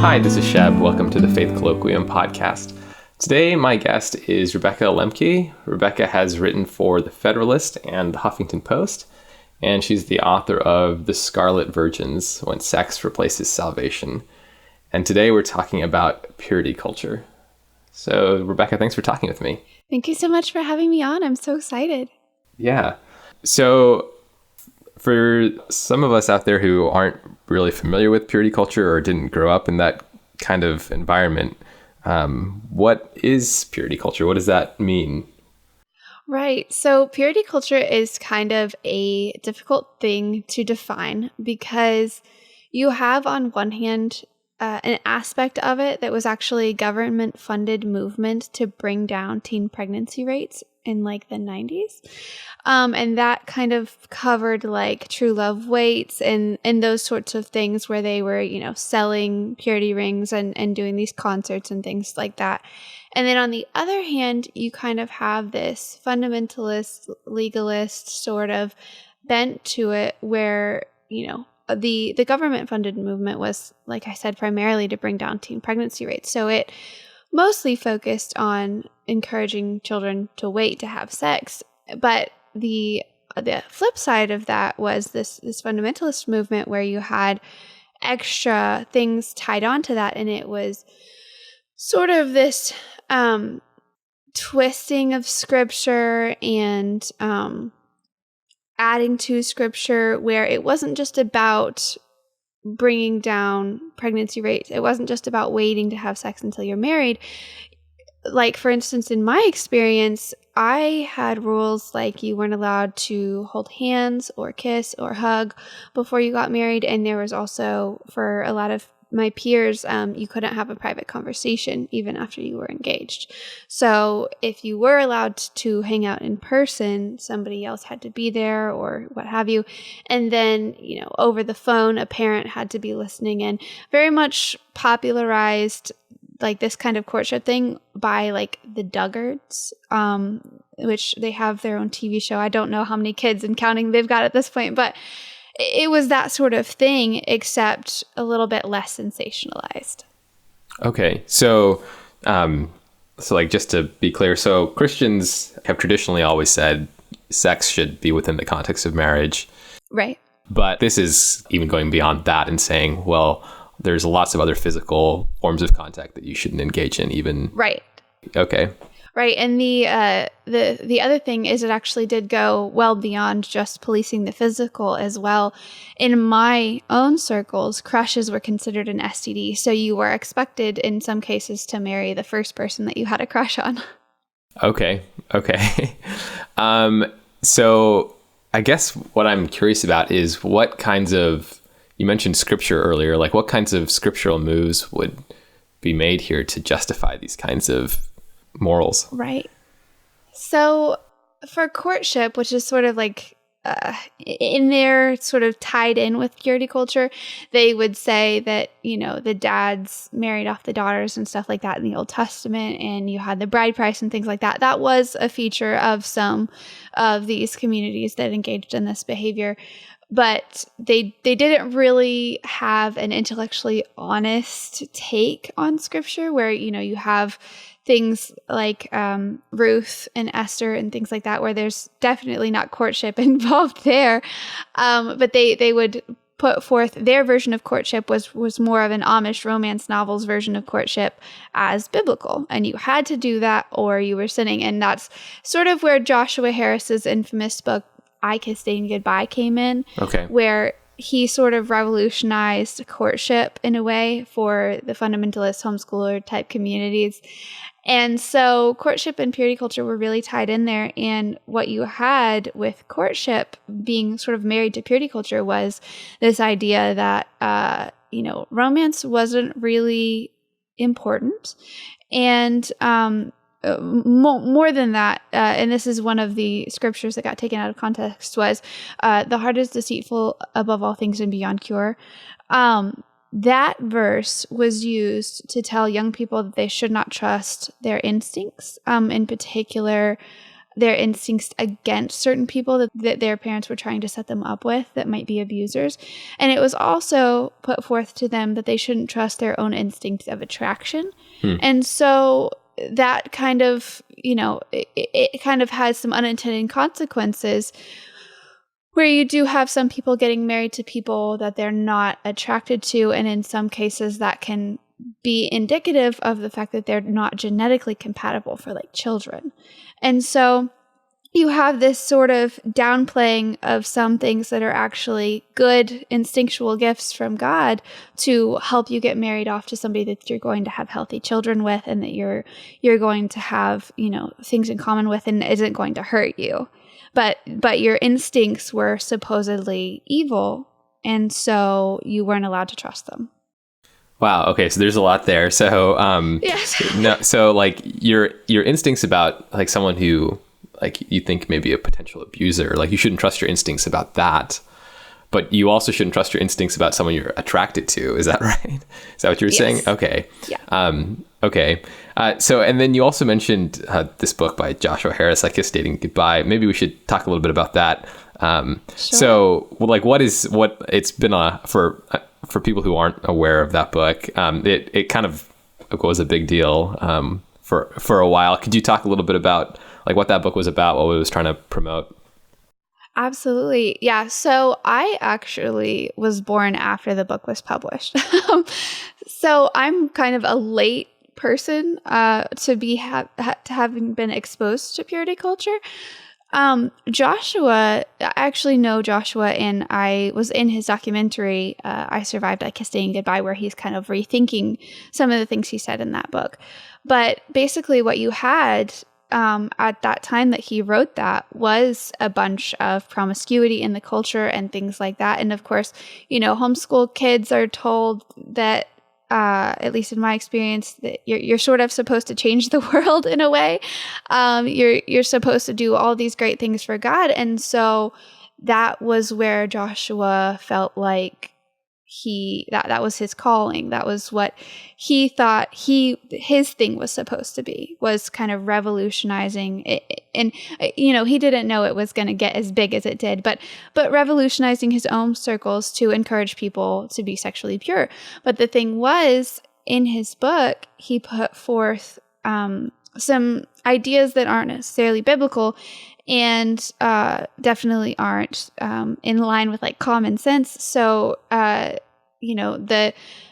Hi, this is Sheb. Welcome to the Faith Colloquium Podcast. Today, my guest is Rebecca Lemke. Rebecca has written for The Federalist and The Huffington Post, and she's the author of The Scarlet Virgins, When Sex Replaces Salvation. And today we're talking about purity culture. So, Rebecca, thanks for talking with me. Thank you so much for having me on. I'm so excited. Yeah. So, for some of us out there who aren't really familiar with purity culture or didn't grow up in that kind of environment, what is purity culture? What does that mean? Right. So purity culture is kind of a difficult thing to define because you have on one hand an aspect of it that was actually a government-funded movement to bring down teen pregnancy rates in like the 90s. And that kind of covered like true love weights and those sorts of things where they were, selling purity rings and doing these concerts and things like that. And then on the other hand, you kind of have this fundamentalist, legalist sort of bent to it where, the government-funded movement was, like I said, primarily to bring down teen pregnancy rates. So it mostly focused on encouraging children to wait to have sex. But the flip side of that was this fundamentalist movement where you had extra things tied onto that, and it was sort of this twisting of scripture and adding to scripture where it wasn't just about bringing down pregnancy rates. It wasn't just about waiting to have sex until you're married. Like, for instance, in my experience, I had rules like you weren't allowed to hold hands or kiss or hug before you got married. And there was also, for a lot of my peers, you couldn't have a private conversation even after you were engaged. So if you were allowed to hang out in person, somebody else had to be there or what have you. And then, over the phone, a parent had to be listening in. Very much popularized like this kind of courtship thing by like the Duggards, which they have their own TV show. I don't know how many kids and counting they've got at this point, but it was that sort of thing, except a little bit less sensationalized. Okay. So like just to be clear, so Christians have traditionally always said sex should be within the context of marriage. Right. But this is even going beyond that and saying, well, there's lots of other physical forms of contact that you shouldn't engage in even. Right. Okay. Right. And the other thing is it actually did go well beyond just policing the physical as well. In my own circles, crushes were considered an STD. So you were expected in some cases to marry the first person that you had a crush on. Okay. So I guess what I'm curious about is what kinds of, you mentioned scripture earlier, like what kinds of scriptural moves would be made here to justify these kinds of morals? Right. So for courtship, which is sort of like in there sort of tied in with purity culture, they would say that, the dads married off the daughters and stuff like that in the Old Testament, and you had the bride price and things like that. That was a feature of some of these communities that engaged in this behavior. But they didn't really have an intellectually honest take on scripture where, you have things like Ruth and Esther and things like that, where there's definitely not courtship involved there. But they would put forth their version of courtship was more of an Amish romance novels version of courtship as biblical. And you had to do that or you were sinning. And that's sort of where Joshua Harris's infamous book, I Kissed Dating Goodbye, came in. Okay. Where he sort of revolutionized courtship in a way for the fundamentalist homeschooler type communities. And so courtship and purity culture were really tied in there. And what you had with courtship being sort of married to purity culture was this idea that, romance wasn't really important. And more than that, and this is one of the scriptures that got taken out of context, was the heart is deceitful above all things and beyond cure. That verse was used to tell young people that they should not trust their instincts, in particular their instincts against certain people that their parents were trying to set them up with that might be abusers. And it was also put forth to them that they shouldn't trust their own instincts of attraction. And so that kind of, it kind of has some unintended consequences where you do have some people getting married to people that they're not attracted to. And in some cases that can be indicative of the fact that they're not genetically compatible for like children. And so you have this sort of downplaying of some things that are actually good instinctual gifts from God to help you get married off to somebody that you're going to have healthy children with and that you're going to have, things in common with and isn't going to hurt you. But your instincts were supposedly evil, and so you weren't allowed to trust them. Wow. Okay. So there's a lot there. So, yes. No, so like your instincts about like someone who like you think maybe a potential abuser, like you shouldn't trust your instincts about that, but you also shouldn't trust your instincts about someone you're attracted to. Is that right? Is that what you were saying? Okay. Yeah. Okay. So, and then you also mentioned this book by Joshua Harris, I Kissed Dating Goodbye. Maybe we should talk a little bit about that. Sure. So like what it's been for people who aren't aware of that book, it kind of was a big deal for a while. Could you talk a little bit about like what that book was about, what it was trying to promote? Absolutely. Yeah. So I actually was born after the book was published. So I'm kind of a late person to having been exposed to purity culture. Joshua, I actually know Joshua, and I was in his documentary, I Survived, I Kissed Dating Goodbye, where he's kind of rethinking some of the things he said in that book. But basically what you had at that time that he wrote that was a bunch of promiscuity in the culture and things like that. And of course, homeschool kids are told that, at least in my experience, that you're sort of supposed to change the world in a way. You're supposed to do all these great things for God. And so that was where Joshua felt like that was his calling. That was what he thought his thing was supposed to be, was kind of revolutionizing it. And he didn't know it was going to get as big as it did, but revolutionizing his own circles to encourage people to be sexually pure. But the thing was, in his book, he put forth some ideas that aren't necessarily biblical and definitely aren't in line with like common sense. So,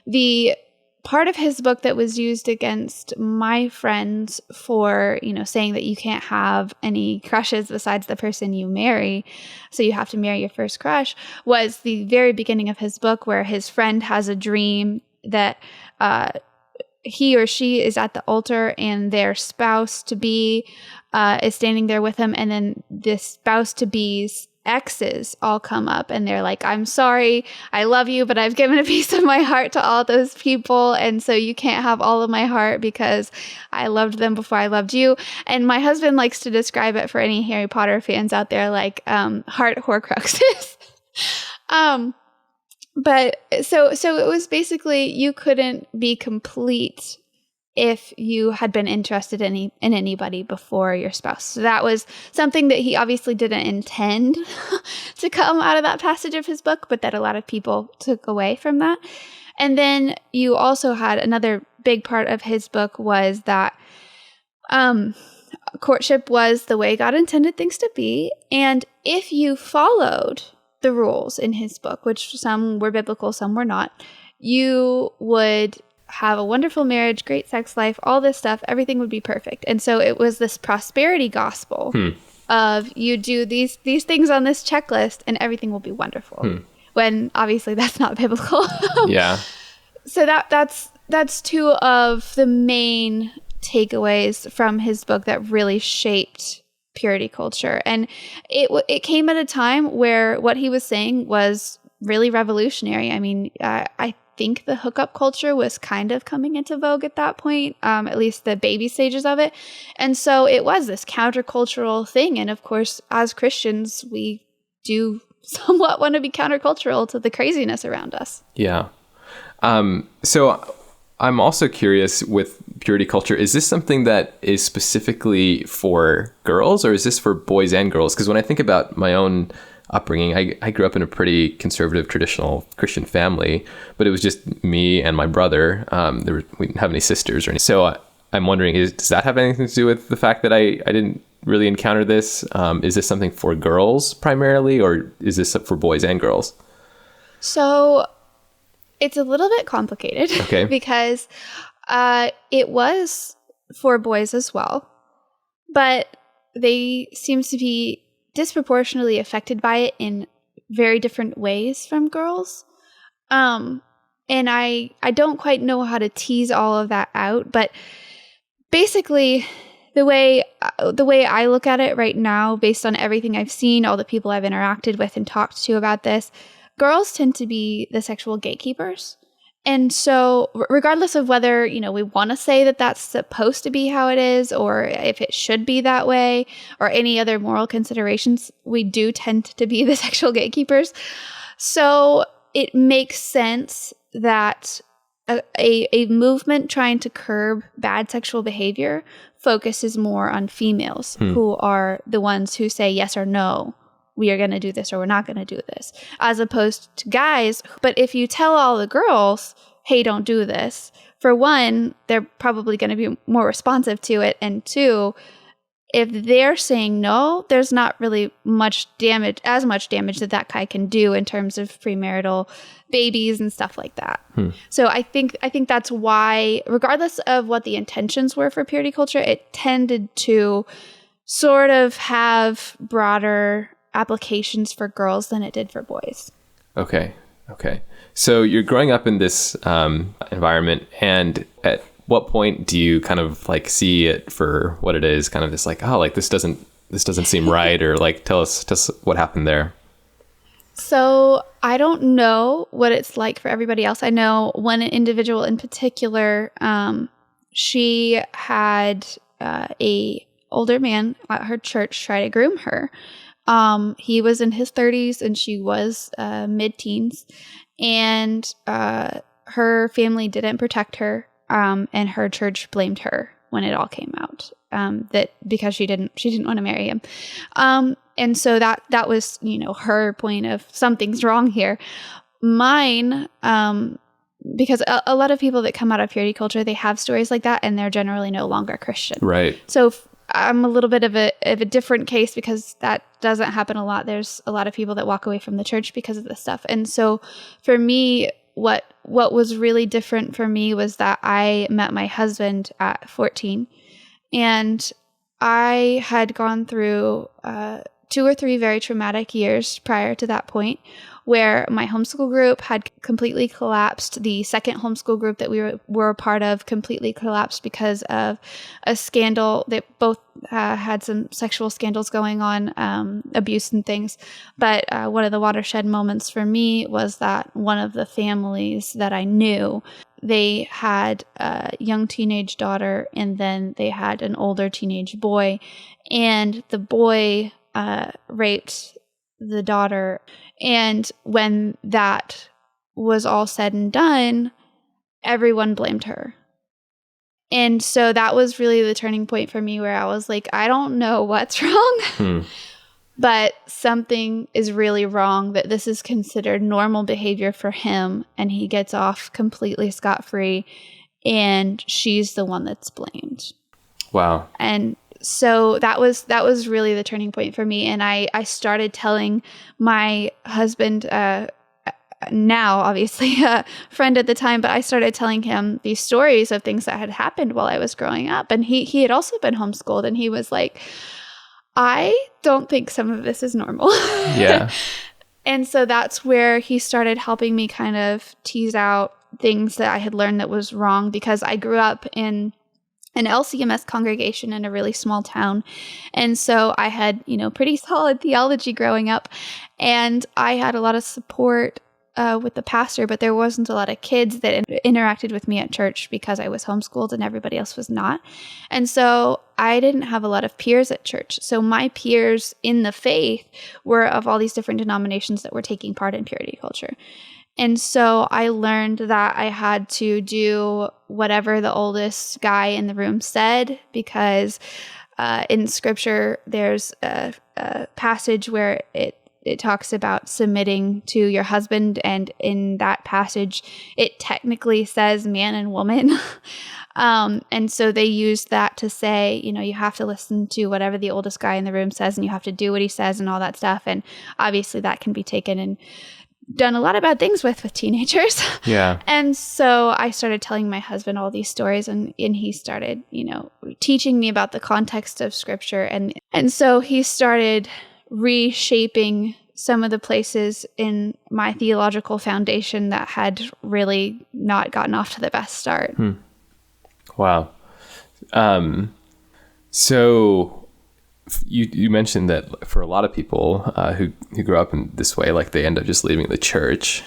the part of his book that was used against my friends for, saying that you can't have any crushes besides the person you marry, so you have to marry your first crush, was the very beginning of his book, where his friend has a dream that he or she is at the altar and their spouse to be is standing there with him, and then this spouse to be's exes all come up and they're like, I'm sorry, I love you, but I've given a piece of my heart to all those people, and so you can't have all of my heart because I loved them before I loved you. And my husband likes to describe it, for any Harry Potter fans out there, like heart horcruxes. But so it was basically, you couldn't be complete if you had been interested in anybody before your spouse. So that was something that he obviously didn't intend to come out of that passage of his book, but that a lot of people took away from that. And then you also had another big part of his book was that courtship was the way God intended things to be. And if you followed the rules in his book, which some were biblical, some were not, you would have a wonderful marriage, great sex life, all this stuff, everything would be perfect. And so it was this prosperity gospel of you do these things on this checklist and everything will be wonderful. When obviously that's not biblical. Yeah. So that's two of the main takeaways from his book that really shaped purity culture. And it came at a time where what he was saying was really revolutionary. I mean, I think the hookup culture was kind of coming into vogue at that point, at least the baby stages of it. And so it was this countercultural thing. And of course, as Christians, we do somewhat want to be countercultural to the craziness around us. Yeah. So I'm also curious with purity culture, is this something that is specifically for girls, or is this for boys and girls? Because when I think about my own upbringing, I grew up in a pretty conservative, traditional Christian family, but it was just me and my brother. We didn't have any sisters or anything. So I'm wondering, does that have anything to do with the fact that I didn't really encounter this? Is this something for girls primarily, or is this for boys and girls? So it's a little bit complicated, okay, because it was for boys as well, but they seem to be disproportionately affected by it in very different ways from girls. And I don't quite know how to tease all of that out, but basically the way I look at it right now, based on everything I've seen, all the people I've interacted with and talked to about this, girls tend to be the sexual gatekeepers. And so regardless of whether, we want to say that that's supposed to be how it is, or if it should be that way, or any other moral considerations, we do tend to be the sexual gatekeepers. So it makes sense that a movement trying to curb bad sexual behavior focuses more on females who are the ones who say yes or no. We are going to do this or we're not going to do this, as opposed to guys. But if you tell all the girls, hey, don't do this, for one, they're probably going to be more responsive to it. And two, if they're saying no, there's not really as much damage that guy can do in terms of premarital babies and stuff like that. So I think that's why, regardless of what the intentions were for purity culture, it tended to sort of have broader applications for girls than it did for boys. Okay. So you're growing up in this environment, and at what point do you kind of like see it for what it is? Kind of just like, oh, like this doesn't seem right, or like tell us what happened there. So I don't know what it's like for everybody else. I know one individual in particular. She had a older man at her church try to groom her. He was in his 30s and she was mid-teens, and her family didn't protect her, and her church blamed her when it all came out, that because she didn't want to marry him. And so that was, her point of something's wrong here. Mine, because a lot of people that come out of purity culture, they have stories like that, and they're generally no longer Christian. Right. So I'm a little bit of a different case, because that doesn't happen a lot. There's a lot of people that walk away from the church because of this stuff. And so for me, what was really different for me was that I met my husband at 14, and I had gone through 2 or 3 very traumatic years prior to that point, where my homeschool group had completely collapsed. The second homeschool group that we were a part of completely collapsed because of a scandal. They both had some sexual scandals going on, abuse and things. But one of the watershed moments for me was that one of the families that I knew, they had a young teenage daughter, and then they had an older teenage boy. And the boy raped the daughter. And when that was all said and done, everyone blamed her. And so that was really the turning point for me, where I was like, I don't know what's wrong, but something is really wrong, that this is considered normal behavior for him, and he gets off completely scot-free, and she's the one that's blamed. Wow. And so that was really the turning point for me. And I started telling my husband, now obviously a friend at the time, but I started telling him these stories of things that had happened while I was growing up. And he had also been homeschooled, and he was like, I don't think some of this is normal. Yeah. And so that's where he started helping me kind of tease out things that I had learned that was wrong, because I grew up in an LCMS congregation in a really small town. And so I had, pretty solid theology growing up, and I had a lot of support with the pastor, but there wasn't a lot of kids that interacted with me at church because I was homeschooled and everybody else was not. And so I didn't have a lot of peers at church. So my peers in the faith were of all these different denominations that were taking part in purity culture. And so I learned that I had to do whatever the oldest guy in the room said, because in scripture, there's a passage where it talks about submitting to your husband. And in that passage, it technically says man and woman. And so they used that to say, you have to listen to whatever the oldest guy in the room says, and you have to do what he says and all that stuff. And obviously that can be taken and done a lot of bad things with teenagers. Yeah. And so I started telling my husband all these stories, and he started, teaching me about the context of scripture. And so he started reshaping some of the places in my theological foundation that had really not gotten off to the best start. Wow. So you mentioned that for a lot of people who grow up in this way, like they end up just leaving the church,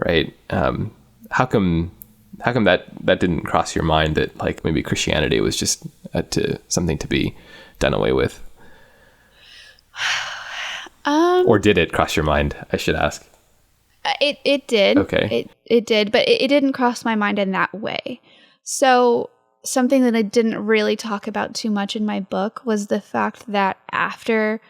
right? How come that didn't cross your mind that like maybe Christianity was just something to be done away with? Or did it cross your mind? I should ask. It did. Okay. It did, but it didn't cross my mind in that way. So something that I didn't really talk about too much in my book was the fact that after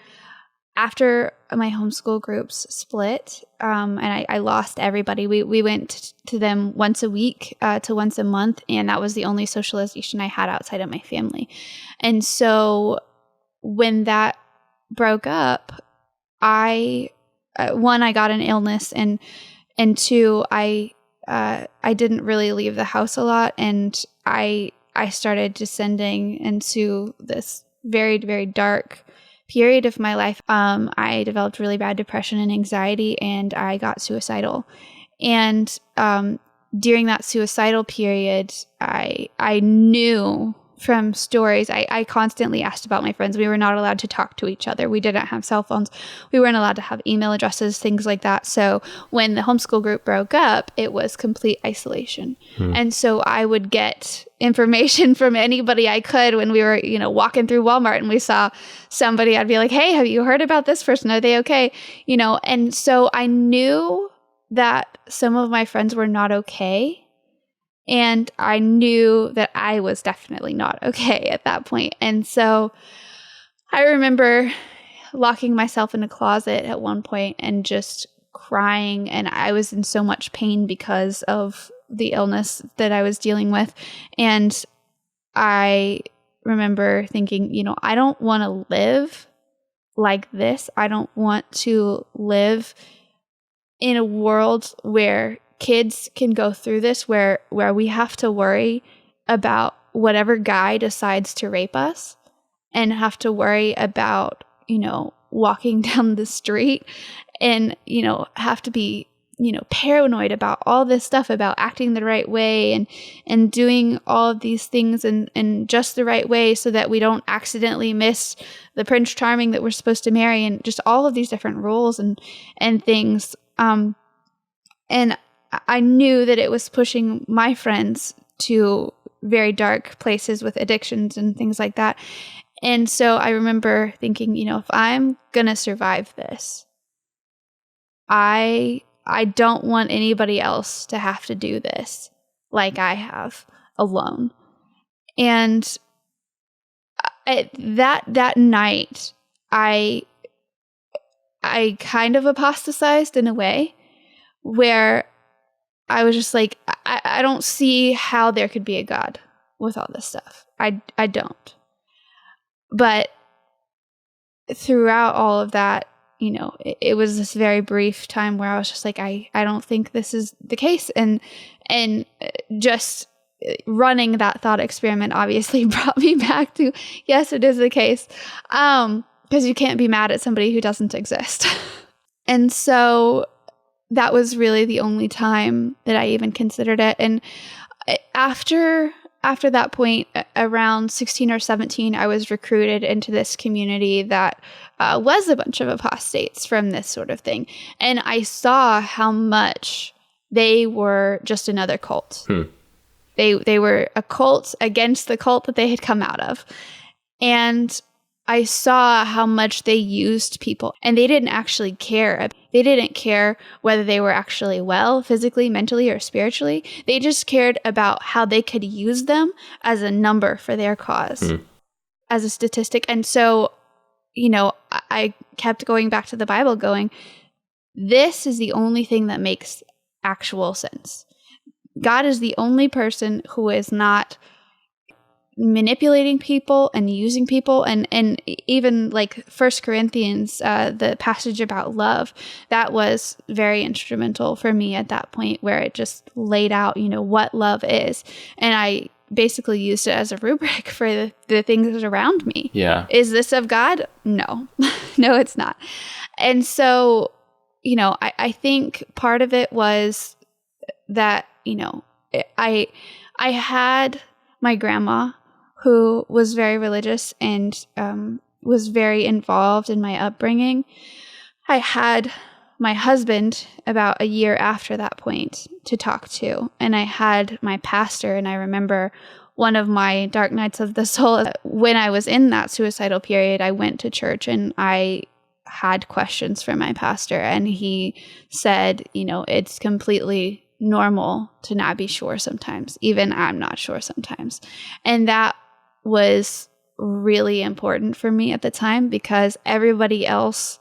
my homeschool groups split, and I lost everybody, we went to them once a week to once a month, and that was the only socialization I had outside of my family. And so when that broke up, I got an illness, and two, I didn't really leave the house a lot, and I started descending into this very, very dark period of my life. I developed really bad depression and anxiety, and I got suicidal. And during that suicidal period, I knew from stories, I constantly asked about my friends. We were not allowed to talk to each other. We didn't have cell phones. We weren't allowed to have email addresses, things like that. So when the homeschool group broke up, it was complete isolation. And so I would get information from anybody I could when we were, walking through Walmart and we saw somebody. I'd be like, hey, have you heard about this person? Are they okay? And so I knew that some of my friends were not okay. And I knew that I was definitely not okay at that point. And so I remember locking myself in a closet at one point and just crying. And I was in so much pain because of the illness that I was dealing with. And I remember thinking, I don't want to live like this. I don't want to live in a world where kids can go through this, where we have to worry about whatever guy decides to rape us, and have to worry about, walking down the street, and, have to be, paranoid about all this stuff, about acting the right way and doing all of these things in just the right way so that we don't accidentally miss the Prince Charming that we're supposed to marry, and just all of these different rules and things. And I knew that it was pushing my friends to very dark places with addictions and things like that. And so I remember thinking, if I'm going to survive this, I don't want anybody else to have to do this like I have alone. And that night, I kind of apostatized in a way where I was just like, I don't see how there could be a God with all this stuff. I don't. But throughout all of that, it was this very brief time where I was just like, I don't think this is the case. And just running that thought experiment obviously brought me back to, yes, it is the case. Because you can't be mad at somebody who doesn't exist. And so that was really the only time that I even considered it. And after that point, around 16 or 17, I was recruited into this community that was a bunch of apostates from this sort of thing. And I saw how much they were just another cult. They were a cult against the cult that they had come out of. And I saw how much they used people, and they didn't actually care. They didn't care whether they were actually well, physically, mentally, or spiritually. They just cared about how they could use them as a number for their cause, as a statistic. And so, I kept going back to the Bible going, this is the only thing that makes actual sense. God is the only person who is not manipulating people and using people, and even like 1 Corinthians, the passage about love, that was very instrumental for me at that point, where it just laid out, what love is. And I basically used it as a rubric for the things around me. Yeah. Is this of God? No. No, it's not. And so, I think part of it was that, I had my grandma, who was very religious and was very involved in my upbringing. I had my husband about a year after that point to talk to, and I had my pastor. And I remember one of my dark nights of the soul, when I was in that suicidal period, I went to church and I had questions for my pastor, and he said, it's completely normal to not be sure sometimes. Even I'm not sure sometimes. And that was really important for me at the time, because everybody else,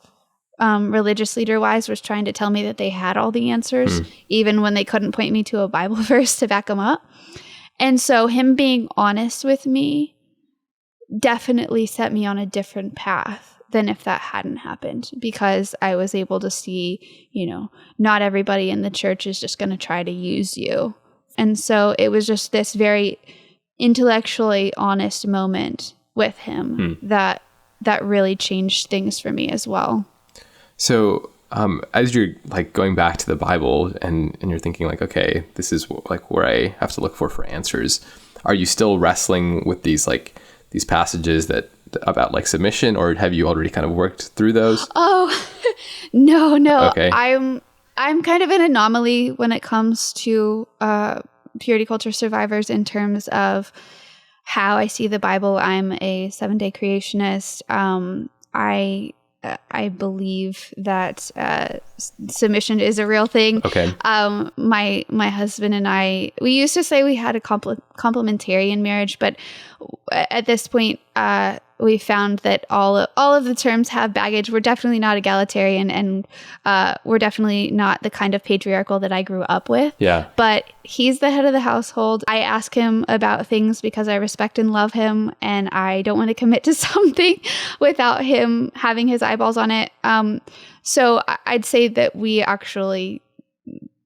religious leader wise, was trying to tell me that they had all the answers, even when they couldn't point me to a Bible verse to back them up. And so him being honest with me definitely set me on a different path than if that hadn't happened, because I was able to see, not everybody in the church is just going to try to use you. And so it was just this very intellectually honest moment with him that really changed things for me as well. So as you're like going back to the Bible and you're thinking like, okay, this is like where I have to look for answers, are you still wrestling with these passages that about like submission, or have you already kind of worked through those? Oh, no. Okay. I'm kind of an anomaly when it comes to purity culture survivors in terms of how I see the Bible. I'm a 7-day creationist. I believe that submission is a real thing. Okay. My husband and I, we used to say we had a complementarian marriage, but at this point, we found that all of the terms have baggage. We're definitely not egalitarian, and we're definitely not the kind of patriarchal that I grew up with. Yeah. But he's the head of the household. I ask him about things because I respect and love him, and I don't want to commit to something without him having his eyeballs on it. So I'd say that we actually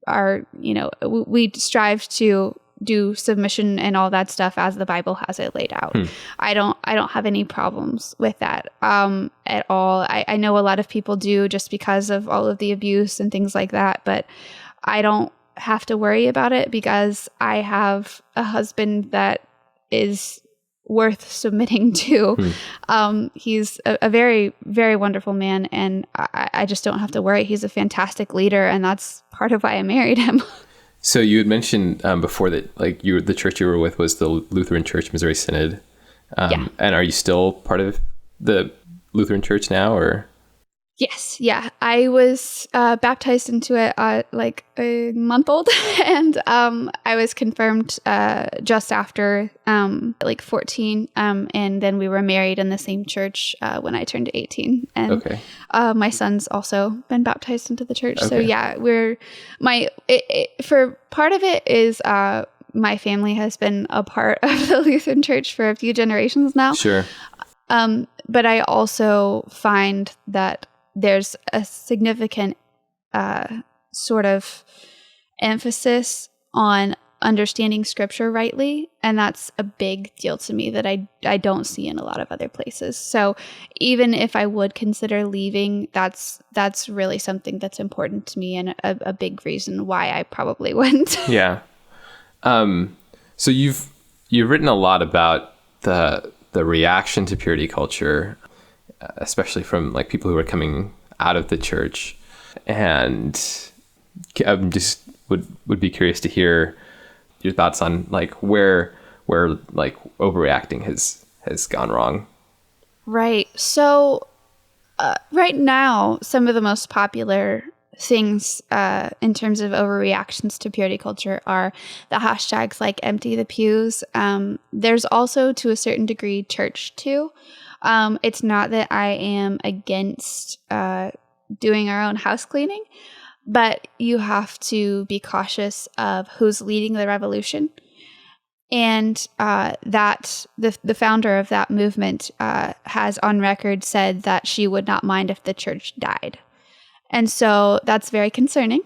are, we strive to do submission and all that stuff as the Bible has it laid out. I don't have any problems with that at all. I know a lot of people do, just because of all of the abuse and things like that, but I don't have to worry about it because I have a husband that is worth submitting to. He's a very, very wonderful man, and I just don't have to worry. He's a fantastic leader, and that's part of why I married him. So you had mentioned before that like the church you were with was the Lutheran Church Missouri Synod. Yeah. And are you still part of the Lutheran Church now, or? Yes. Yeah. I was baptized into it like a month old, and I was confirmed just after like 14. And then we were married in the same church when I turned 18. And okay. My son's also been baptized into the church. Okay. So yeah, for part of it is my family has been a part of the Lutheran Church for a few generations now. Sure. But I also find that there's a significant sort of emphasis on understanding scripture rightly. And that's a big deal to me that I don't see in a lot of other places. So even if I would consider leaving, that's really something that's important to me, and a big reason why I probably wouldn't. Yeah. So you've written a lot about the reaction to purity culture, especially from like people who are coming out of the church, and I'm just would be curious to hear your thoughts on like where like overreacting has gone wrong. Right. So right now, some of the most popular things in terms of overreactions to purity culture are the hashtags like empty the pews. There's also, to a certain degree, church too. It's not that I am against doing our own house cleaning, but you have to be cautious of who's leading the revolution. And that the founder of that movement has on record said that she would not mind if the church died. And so that's very concerning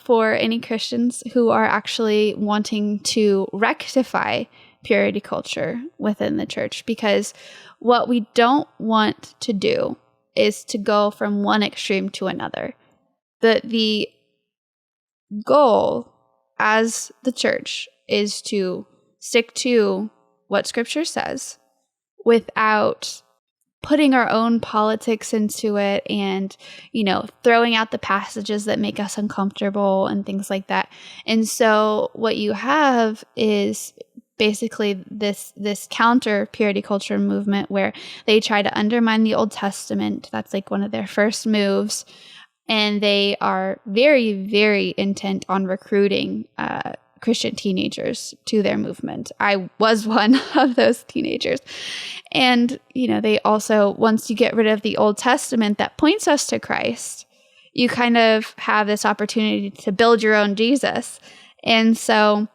for any Christians who are actually wanting to rectify purity culture within the church, because what we don't want to do is to go from one extreme to another. The goal as the church is to stick to what Scripture says without putting our own politics into it and, throwing out the passages that make us uncomfortable and things like that. And so what you have is basically this counter purity culture movement where they try to undermine the Old Testament. That's like one of their first moves. And they are very, very intent on recruiting Christian teenagers to their movement. I was one of those teenagers. And, they also, once you get rid of the Old Testament that points us to Christ, you kind of have this opportunity to build your own Jesus. And so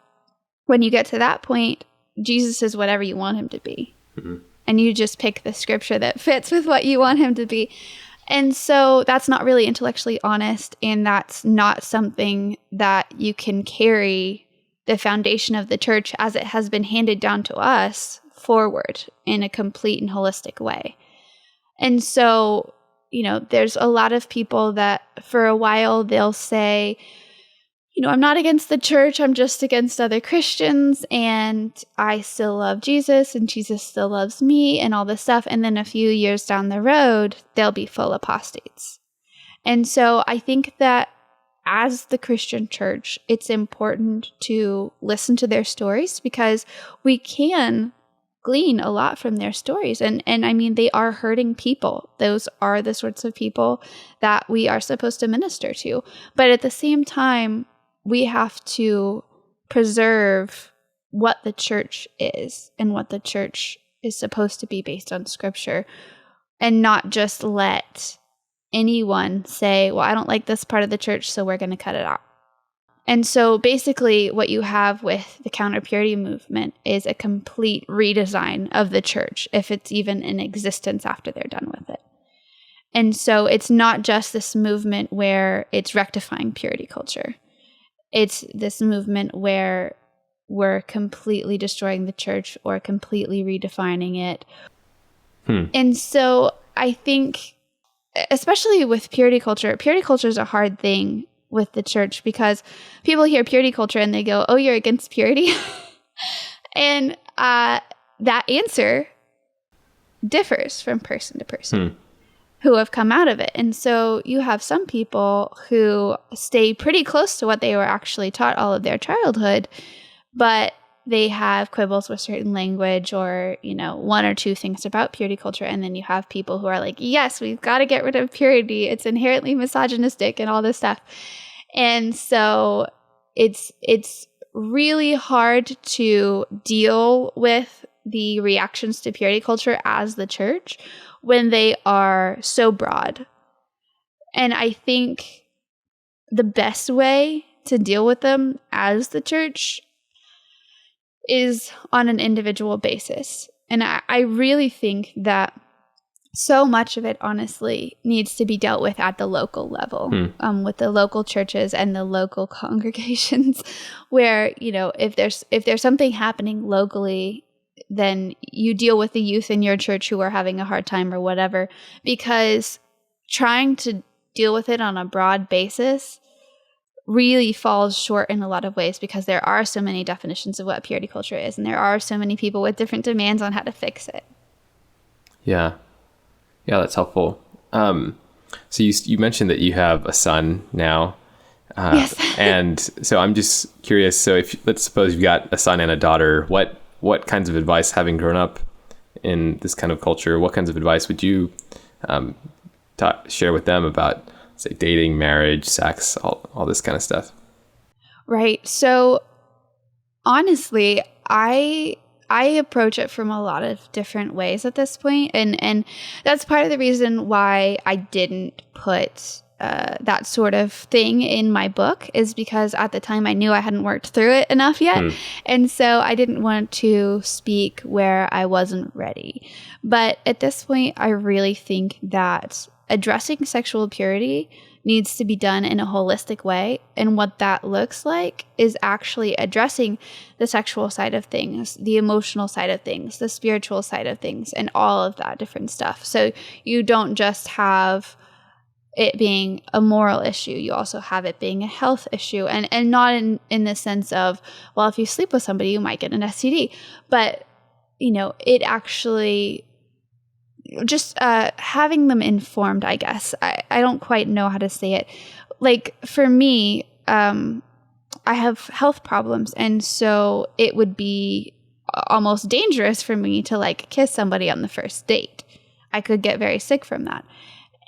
when you get to that point, Jesus is whatever you want him to be. Mm-hmm. And you just pick the scripture that fits with what you want him to be. And so that's not really intellectually honest, and that's not something that you can carry the foundation of the church as it has been handed down to us forward in a complete and holistic way. And so, there's a lot of people that for a while they'll say, I'm not against the church, I'm just against other Christians, and I still love Jesus, and Jesus still loves me, and all this stuff. And then a few years down the road, they'll be full apostates. And so I think that as the Christian church, it's important to listen to their stories, because we can glean a lot from their stories. And I mean, they are hurting people. Those are the sorts of people that we are supposed to minister to. But at the same time, we have to preserve what the church is and what the church is supposed to be based on Scripture, and not just let anyone say, well, I don't like this part of the church, so we're going to cut it out. And so basically what you have with the counter purity movement is a complete redesign of the church, if it's even in existence after they're done with it. And so it's not just this movement where it's rectifying purity culture. It's this movement where we're completely destroying the church or completely redefining it. And so I think, especially with purity culture is a hard thing with the church, because people hear purity culture and they go, oh, you're against purity? And that answer differs from person to person who have come out of it. And so you have some people who stay pretty close to what they were actually taught all of their childhood, but they have quibbles with certain language or, one or two things about purity culture. And then you have people who are like, yes, we've got to get rid of purity. It's inherently misogynistic and all this stuff. And so it's really hard to deal with the reactions to purity culture as the church when they are so broad. And I think the best way to deal with them as the church is on an individual basis. And I really think that so much of it, honestly, needs to be dealt with at the local level, with the local churches and the local congregations, where, if there's something happening locally, then you deal with the youth in your church who are having a hard time or whatever, because trying to deal with it on a broad basis really falls short in a lot of ways, because there are so many definitions of what purity culture is, and there are so many people with different demands on how to fix it. Yeah, that's helpful. So you mentioned that you have a son now. Yes. And so I'm just curious. So let's suppose you've got a son and a daughter, what kinds of advice, having grown up in this kind of culture, what kinds of advice would you share with them about, say, dating, marriage, sex, all this kind of stuff? Right. So honestly, I approach it from a lot of different ways at this point, and that's part of the reason why I didn't put that sort of thing in my book, is because at the time I knew I hadn't worked through it enough yet. And so I didn't want to speak where I wasn't ready. But at this point, I really think that addressing sexual purity needs to be done in a holistic way. And what that looks like is actually addressing the sexual side of things, the emotional side of things, the spiritual side of things, and all of that different stuff. So you don't just have it being a moral issue, you also have it being a health issue, and not in the sense of, well, if you sleep with somebody, you might get an STD, but, you know, it actually just having them informed, I guess. I don't quite know how to say it. Like, for me, I have health problems, and so it would be almost dangerous for me to, like, kiss somebody on the first date. I could get very sick from that.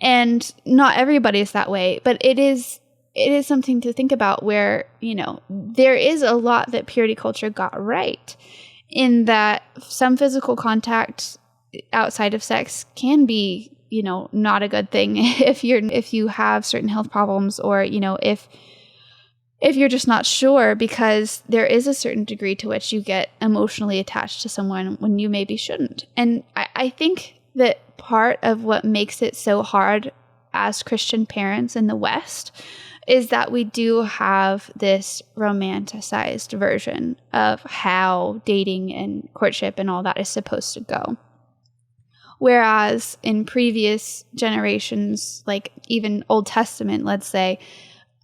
And not everybody's that way, but it is something to think about, where, you know, there is a lot that purity culture got right, in that some physical contact outside of sex can be, you know, not a good thing if you have certain health problems, or, you know, if you're just not sure, because there is a certain degree to which you get emotionally attached to someone when you maybe shouldn't. And I think that part of what makes it so hard as Christian parents in the West is that we do have this romanticized version of how dating and courtship and all that is supposed to go. Whereas in previous generations, like even Old Testament, let's say,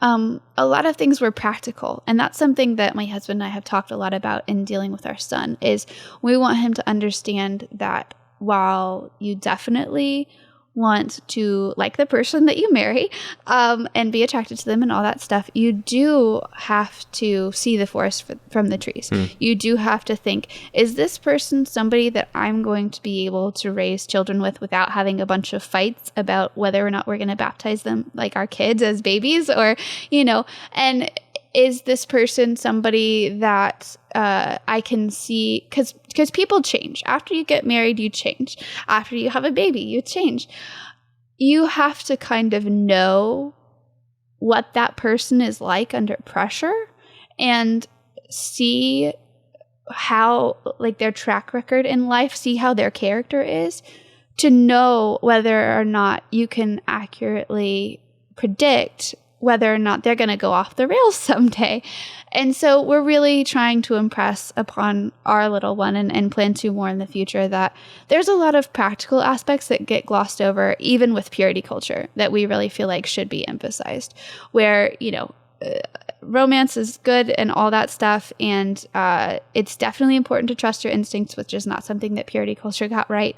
a lot of things were practical. And that's something that my husband and I have talked a lot about in dealing with our son, is we want him to understand that while you definitely want to like the person that you marry, and be attracted to them and all that stuff, you do have to see the forest from the trees. You do have to think, is this person somebody that I'm going to be able to raise children with without having a bunch of fights about whether or not we're going to baptize them like our kids as babies, or, you know, and is this person somebody that I can see, because people change. After you get married, you change. After you have a baby, you change. You have to kind of know what that person is like under pressure, and see how, like, their track record in life, see how their character is, to know whether or not you can accurately predict whether or not they're going to go off the rails someday. And so we're really trying to impress upon our little one, and plan to more in the future, that there's a lot of practical aspects that get glossed over, even with purity culture, that we really feel like should be emphasized, where, you know, romance is good and all that stuff. And it's definitely important to trust your instincts, which is not something that purity culture got right.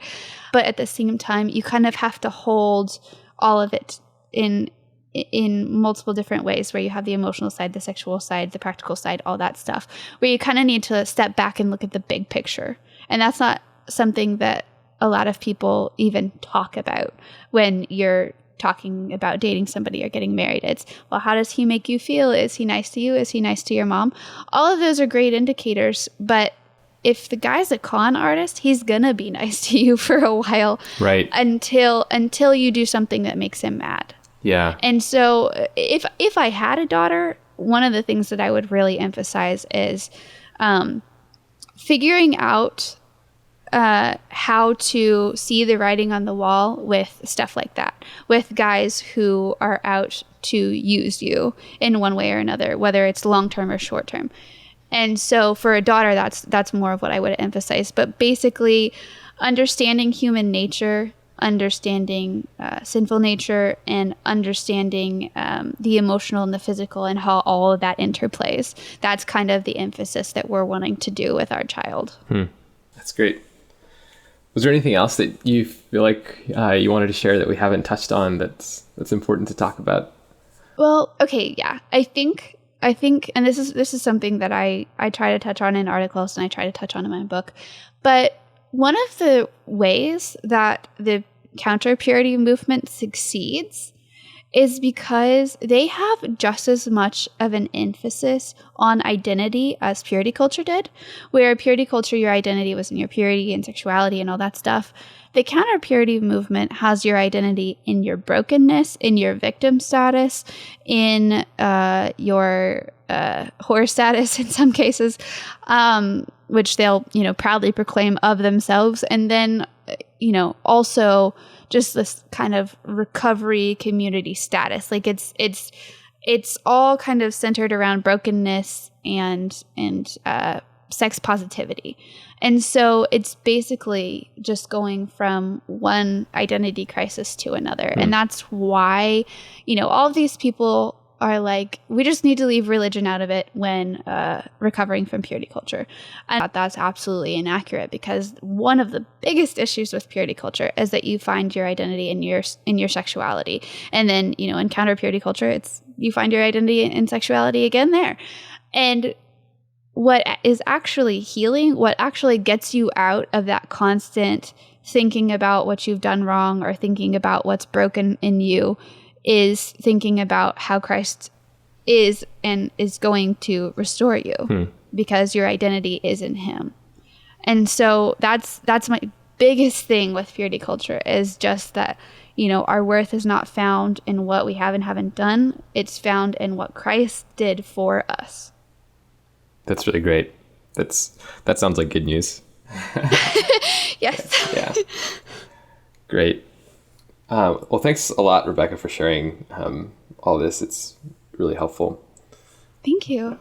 But at the same time, you kind of have to hold all of it in multiple different ways, where you have the emotional side, the sexual side, the practical side, all that stuff, where you kind of need to step back and look at the big picture. And that's not something that a lot of people even talk about when you're talking about dating somebody or getting married. It's, well, how does he make you feel? Is he nice to you? Is he nice to your mom? All of those are great indicators, but if the guy's a con artist, he's gonna be nice to you for a while, right? Until you do something that makes him mad. Yeah. And so if I had a daughter, one of the things that I would really emphasize is figuring out how to see the writing on the wall with stuff like that, with guys who are out to use you in one way or another, whether it's long-term or short-term. And so for a daughter, that's more of what I would emphasize. But basically, understanding human nature, understanding sinful nature, and understanding the emotional and the physical, and how all of that interplays. That's kind of the emphasis that we're wanting to do with our child. That's great. Was there anything else that you feel like you wanted to share that we haven't touched on that's important to talk about? Well, okay, yeah. I think, and this is something that I try to touch on in articles, and I try to touch on in my book, but one of the ways that the counter purity movement succeeds is because they have just as much of an emphasis on identity as purity culture did, where purity culture, your identity was in your purity and sexuality and all that stuff. The counter purity movement has your identity in your brokenness, in your victim status, in your whore status in some cases, which they'll, proudly proclaim of themselves. And then, also just this kind of recovery community status. Like it's all kind of centered around brokenness and sex positivity. And so it's basically just going from one identity crisis to another. And that's why, all of these people are like, we just need to leave religion out of it when recovering from purity culture. I thought that's absolutely inaccurate, because one of the biggest issues with purity culture is that you find your identity in your sexuality. And then, in counter purity culture, it's you find your identity in sexuality again there. And what is actually healing, what actually gets you out of that constant thinking about what you've done wrong or thinking about what's broken in you, is thinking about how Christ is and is going to restore you because your identity is in him. And so that's my biggest thing with purity culture, is just that, our worth is not found in what we have and haven't done. It's found in what Christ did for us. That's really great. That sounds like good news. Yes. Yeah. Great. Well, thanks a lot, Rebecca, for sharing all this. It's really helpful. Thank you.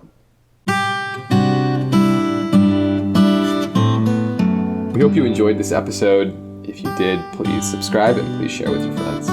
We hope you enjoyed this episode. If you did, please subscribe and please share with your friends.